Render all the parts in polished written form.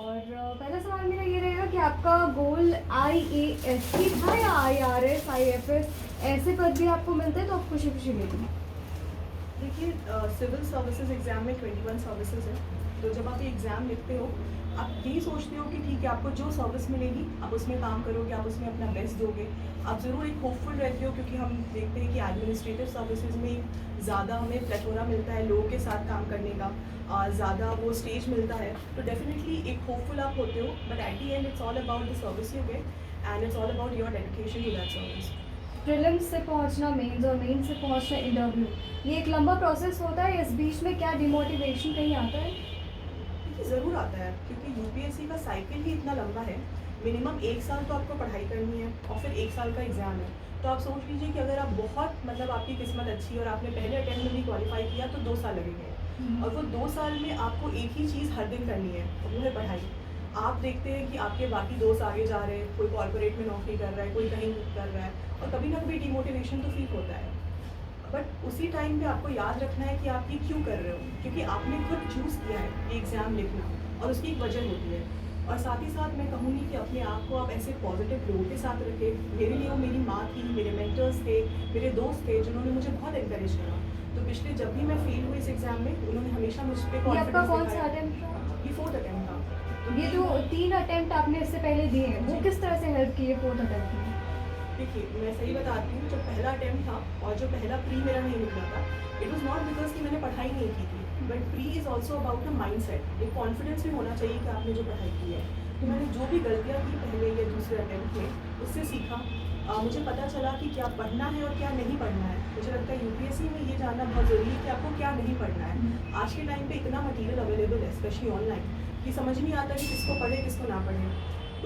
और पहला सवाल मेरा ये रहेगा कि आपका गोल IAS ही था या IRS, IFS ऐसे पद भी आपको मिलते हैं तो आप खुशी खुशी ले लें? देखिए, सिविल सर्विसेज एग्ज़ाम में 21 सर्विसेज है। तो जब आप ये एग्ज़ाम लिखते हो, आप यही सोचते हो कि ठीक है, आपको जो सर्विस मिलेगी आप उसमें काम करोगे, आप उसमें अपना बेस्ट दोगे। आप ज़रूर एक होपफुल रहते हो, क्योंकि हम देखते हैं कि एडमिनिस्ट्रेटिव सर्विसेज में ज़्यादा हमें प्लेथोरा मिलता है लोगों के साथ काम करने का, ज़्यादा वो स्टेज मिलता है। तो डेफिनेटली एक होपफुल आप होते हो, but at the end it's all about the service you get and it's all about your dedication to that service. Prelims से पहुंचना मेंस और मेंस से पहुंचना इंटरव्यू, ये एक लंबा प्रोसेस होता है। इस बीच में क्या डिमोटिवेशन कहीं आता है? देखिए, ज़रूर आता है, क्योंकि यूपीएससी का साइकिल ही इतना लंबा है। मिनिमम 1 साल तो आपको पढ़ाई करनी है और फिर 1 साल का एग्ज़ाम है। तो आप सोच लीजिए कि अगर आप बहुत मतलब आपकी किस्मत अच्छी है और आपने पहले अटेम्प्ट में भी क्वालिफाई किया तो 2 साल लगेंगे, और वो 2 साल में आपको एक ही चीज़ हर दिन करनी है, और वो है पढ़ाई। आप देखते हैं कि आपके बाकी दोस्त आगे जा रहे हैं, कोई कॉर्पोरेट में नौकरी कर रहा है, कोई कहीं कर रहा है, और कभी ना कभी डिमोटिवेशन तो फील होता है। बट उसी टाइम पे आपको याद रखना है कि आप ये क्यों कर रहे हो, क्योंकि आपने खुद चूज़ किया है ये एग्ज़ाम लिखना, और उसकी एक वजह होती है। और साथ ही साथ मैं कहूँगी कि अपने आप को आप ऐसे पॉजिटिव लोगों के साथ रखें। मेरे लिए वो मेरी माँ थी, मेरे मेंटर्स थे, मेरे दोस्त थे, जिन्होंने मुझे बहुत एनकरेज करा। तो पिछले जब भी मैं फेल हुई इस एग्ज़ाम में, उन्होंने हमेशा मुझ पे ये आपका कॉन्फिडेंस कौन सा दिखाया। अटेम्प्ट था? ये 4th अटेम्प्ट था। तो ये जो 3 अटेम्प्ट आपने इससे पहले दिए हैं वो जी। किस तरह से हेल्प किए 4th अटेम्प्ट में? देखिए, मैं सही बताती हूँ, जो पहला अटेम्प्ट था और जो पहला प्री मेरा नहीं निकला था, इट वाज़ नॉट बिकॉज़ कि मैंने पढ़ाई नहीं की थी, but pre is also about a mindset. एक कॉन्फिडेंस भी होना चाहिए कि आपने जो पढ़ाई की है। तो मैंने जो भी गलतियाँ की पहले या दूसरे अटेम्प्ट में, उससे सीखा। मुझे पता चला कि क्या पढ़ना है और क्या नहीं पढ़ना है। मुझे लगता है यूपीएससी में ये जानना बहुत ज़रूरी है कि आपको क्या नहीं पढ़ना है। आज के टाइम पे इतना मटीरियल अवेलेबल है, स्पेशली ऑनलाइन, कि समझ नहीं आता कि किसको पढ़े किसको ना पढ़े।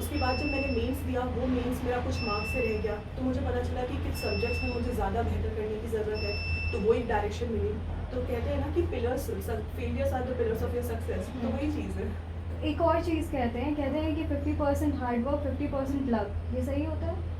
उसके बाद जब मैंने मेंस दिया, वो मेंस मेरा कुछ मार्क्स से रह गया, तो मुझे पता चला कि किस सब्जेक्ट्स में मुझे ज़्यादा बेहतर करने की ज़रूरत है, तो वो एक डायरेक्शन मिली। तो कहते हैं ना कि pillars, failures are the pillars of your success, तो वही चीज़ है। एक और चीज़ कहते हैं कि 50% हार्ड वर्क 50% लक, ये सही होता है?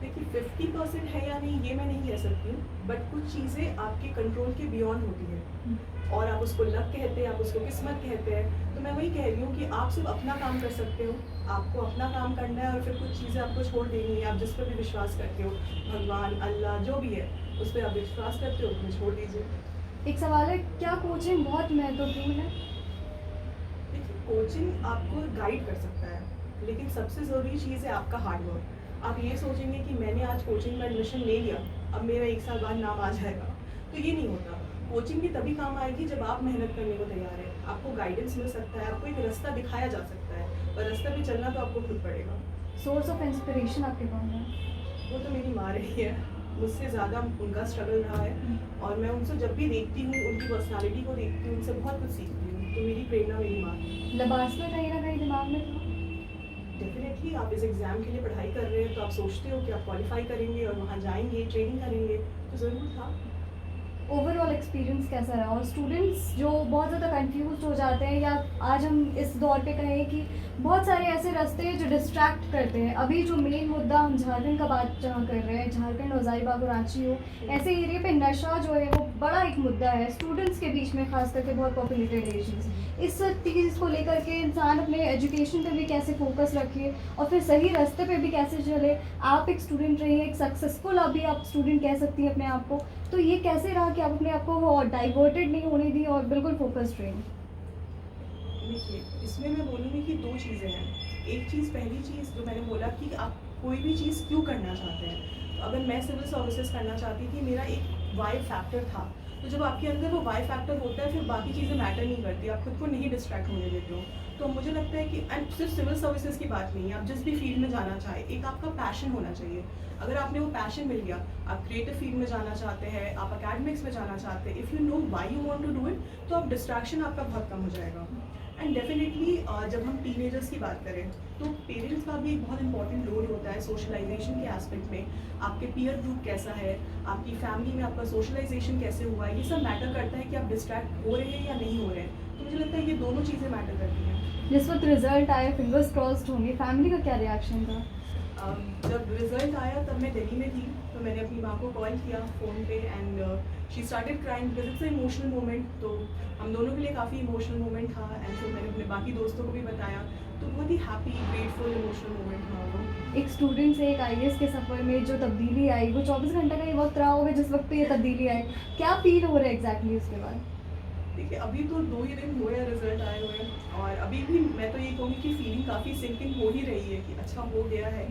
देखिए, 50% है या नहीं ये मैं नहीं कह सकती हूँ, बट कुछ चीज़ें आपके कंट्रोल के बियॉन्ड होती हैं, और आप उसको लक कहते हैं, आप उसको किस्मत कहते हैं। तो मैं वही कह रही हूँ कि आप सिर्फ अपना काम कर सकते हो, आपको अपना काम करना है, और फिर कुछ चीज़ें आपको छोड़ देनी है। आप जिस पर भी विश्वास करते हो, भगवान, अल्लाह, जो भी है, उस पर आप विश्वास करते हो, उन्हें छोड़ दीजिए। एक सवाल है, क्या कोचिंग बहुत महत्वपूर्ण है? देखिए, कोचिंग आपको गाइड कर सकता है, लेकिन सबसे ज़रूरी चीज़ है आपका हार्ड वर्क। आप ये सोचेंगे कि मैंने आज कोचिंग में एडमिशन ले लिया, अब मेरा 1 साल बाद नाम आ जाएगा, तो ये नहीं होता। कोचिंग भी तभी काम आएगी जब आप मेहनत करने को तैयार हैं। आपको गाइडेंस मिल सकता है, आपको एक रास्ता दिखाया जा सकता है, पर रास्ते पे चलना तो आपको खुद पड़ेगा। सोर्स ऑफ इंस्पिरेशन आपके कौन है? वो तो मेरी माँ रही है, मुझसे ज़्यादा उनका स्ट्रगल रहा है, और मैं उनसे जब भी देखती हूँ, उनकी पर्सनैलिटी को देखती हूँ, उनसे बहुत कुछ सीखती हूँ। तो मेरी प्रेरणा मेरी माँ है। लबास में कहीं ना कहीं दिमाग में था? डेफिनेटली, आप इस एग्ज़ाम के लिए पढ़ाई कर रहे हैं, तो आप सोचते हो कि आप क्वालिफाई करेंगे और वहाँ जाएंगे, ट्रेनिंग करेंगे, तो ज़रूर था। ओवरऑल एक्सपीरियंस कैसा रहा? और स्टूडेंट्स जो बहुत ज़्यादा कंफ्यूज हो जाते हैं, या आज हम इस दौर पे कहें कि बहुत सारे ऐसे रास्ते हैं जो डिस्ट्रैक्ट करते हैं। अभी जो मेन मुद्दा हम झारखंड का बात जहाँ कर रहे हैं, झारखंड, हजारीबाग, रांची हो, ऐसे एरिया पे नशा जो है वो बड़ा एक मुद्दा है स्टूडेंट्स के बीच में, खास करके बहुत पॉपुलेटेड एरियाज। इस सब चीज़ को लेकर के इंसान अपने एजुकेशन पे भी कैसे फोकस रखे और फिर सही रास्ते पे भी कैसे चले। आप एक स्टूडेंट रही हैं, एक सक्सेसफुल अभी आप स्टूडेंट कह सकती हैं अपने आप को, तो ये कैसे रहा कि आप अपने आप को डाइवर्टेड नहीं होने दी और बिल्कुल फोकस्ड रही? देखिए, इसमें मैं बोलूँगी कि 2 चीज़ें हैं। एक चीज़, पहली चीज़ जो मैंने बोला कि आप कोई भी चीज़ क्यों करना चाहते हैं। तो अगर मैं सिविल सर्विसेज़ करना चाहती थी, मेरा एक वाई फैक्टर था। तो जब आपके अंदर वो वाई फैक्टर होता है, फिर बाकी चीज़ें मैटर नहीं करती, आप खुद को नहीं डिस्ट्रैक्ट होने देते हो। तो मुझे लगता है कि एंड सिर्फ सिविल सर्विसेज़ की बात नहीं है, आप जिस भी फील्ड में जाना चाहें, एक आपका पैशन होना चाहिए। अगर आपने वो पैशन मिल गया, आप क्रिएटिव फील्ड में जाना चाहते हैं, आप एकेडमिक्स में जाना चाहते हैं, if you know why you want to do it, तो आप डिस्ट्रैक्शन आपका बहुत कम हो जाएगा। एंड डेफिनेटली जब हम टीनेजर्स की बात करें, तो पेरेंट्स का भी एक बहुत इंपॉर्टेंट रोल होता है सोशलाइजेशन के एस्पेक्ट में। आपके पीयर ग्रुप कैसा है, आपकी फैमिली में आपका सोशलाइजेशन कैसे हुआ है, ये सब मैटर करता है कि आप डिस्ट्रैक्ट हो रहे हैं या नहीं हो रहे हैं। तो मुझे लगता है ये दोनों चीज़ें मैटर करती हैं। जिस वक्त रिजल्ट आए, फिंगर्स क्रॉस्ड होंगे, फैमिली का क्या रिएक्शन था? जब रिजल्ट आया तब मैं दिल्ली में थी, तो मैंने अपनी माँ को कॉल किया फ़ोन पे, and she started crying because it's emotional moment. तो हम दोनों के लिए काफ़ी इमोशनल मोमेंट था, एंड फिर मैंने अपने बाकी दोस्तों को भी बताया। बहुत ही हैप्पी ग्रेटफुल इमोशनल मोमेंट था वो। एक स्टूडेंट से एक आईएएस के सफ़र में जो तब्दीली आई, वो 24 घंटे का ही वक्त रहा होगा जिस वक्त पे ये तब्दीली आई, क्या फील हो रहा है एग्जैक्टली उसके बाद? देखिए अभी तो 2 ही दिन हुए हैं रिजल्ट आए हुए हैं, और अभी भी मैं तो ये कहूँगी कि फीलिंग काफ़ी सिंकिंग हो ही रही है कि अच्छा हो गया है,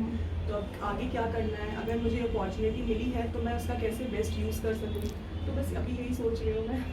तो अब आगे क्या करना है, अगर मुझे अपॉर्चुनिटी मिली है तो मैं उसका कैसे बेस्ट यूज़ कर सकूँ, तो बस अभी यही सोच रही हूँ मैं।